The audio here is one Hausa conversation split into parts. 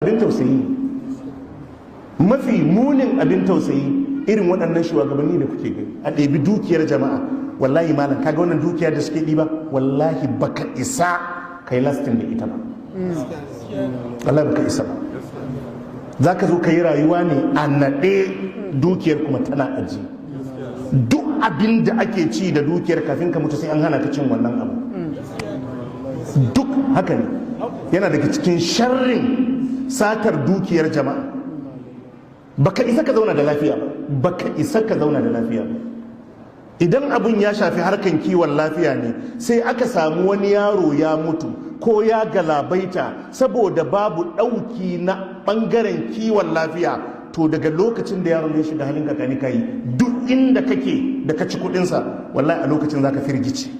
abin tausayi mafi munin abin tausayi irin waɗannan shugabanni da kuke gani a ɗebi dukiyar jama'a. Wallahi malam kaga wannan dukiya da suke ɗiba, wallahi baka isa kai lastin da ita ba, wallahi baka isa ba. Za ka zo ka yi rayuwa ne a naɗe, dukiyar kuma tana aji. Duk abin da ake ci da dukiyar kafin ka mutu sai an hana ka cin wannan abu. Duk haka ne, yana daga cikin sharrin satar dukiyar jama'a. Baka isa ka zauna da lafiya ba, baka isa ka zauna da lafiya ba. Idan abun ya shafi harkan kiwon lafiya ne, sai aka samu wani yaro ya mutu ko ya galabaita saboda babu ɗauki na ɓangaren kiwon lafiya, to daga lokacin da yaron ya shiga halin kakani kayi, duk inda kake da ka ci kuɗinsa, wallahi a lokacin za ka firgici,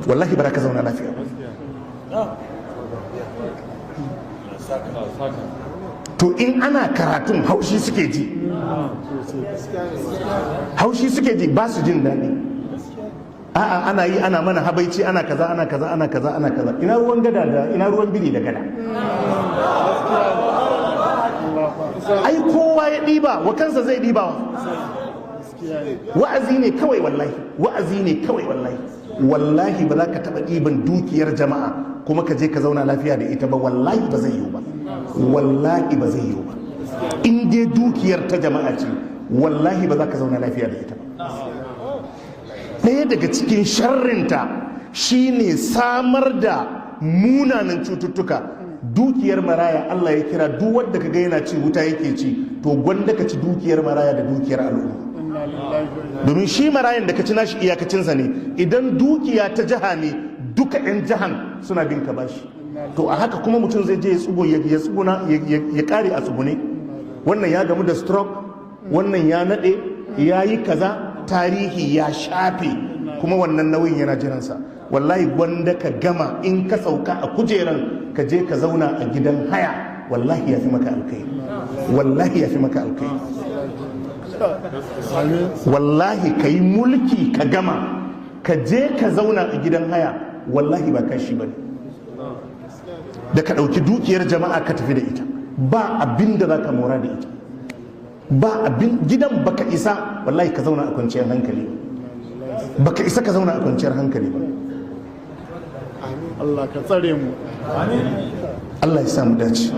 wallahi ba za ka zauna lafiya ba. To in ana karatun haushi suke ji, haushi suke ji, ba su jin daɗi. A'a ana yi, ana mana habaici, ana kaza ana kaza ana kaza ana kaza. Ina ruwan gada da ina ruwan biri da gada. Ai kowa ya ɗiba wa kansa zai ɗiba wa. Wa'azi ne kawai wallahi, wa'azi ne kawai wallahi. Wallahi ba za ka taɓa ɗiban dukiyar jama'a kuma ka je ka zauna lafiya da ita ba, wallahi ba zai yiwu ba, wallahi ba zai yiwu ba. In dai dukiyar ta jama'a ce, wallahi ba za ka zauna lafiya da ita ba. Ɗaya daga cikin sharrinta shine samar da munanan cututtuka. Dukiyar maraya Allah ya kira duk wanda ka ga yana ci wuta yake ci, to gwanda ka ci dukiyar maraya da dukiyar al'umma. Domin shi marayan da ka ci nashi iyakacinsa ne, idan dukiya ta jiha ne duka 'yan jihan suna bin ka bashi. To a haka kuma mutum zai je ya kare a tsugune. Wannan ya gamu da stroke, wannan ya naɗe, ya yi kaza, tarihi ya shafe, kuma wannan nauyin yana jiransa. Wallahi gwanda ka gama in ka sauka a kujeran ka je ka zauna a gidan haya, wallahi ya fi maka alkai, wallahi ya fi maka alkai. Wallahi ka yi mulki ka gama ka je ka zauna a gidan haya, wallahi ba kashi ba ne. Da ka ɗauki dukiyar jama'a ka tafi da ita, ba abin da za ka mora da ita, ba abin gidan baka isa wallahi ka zauna a kwanciyar hankali, baka isa ka zauna a kwanciyar hankali ba. Allah ka tsare mu. Allah ya samu dace.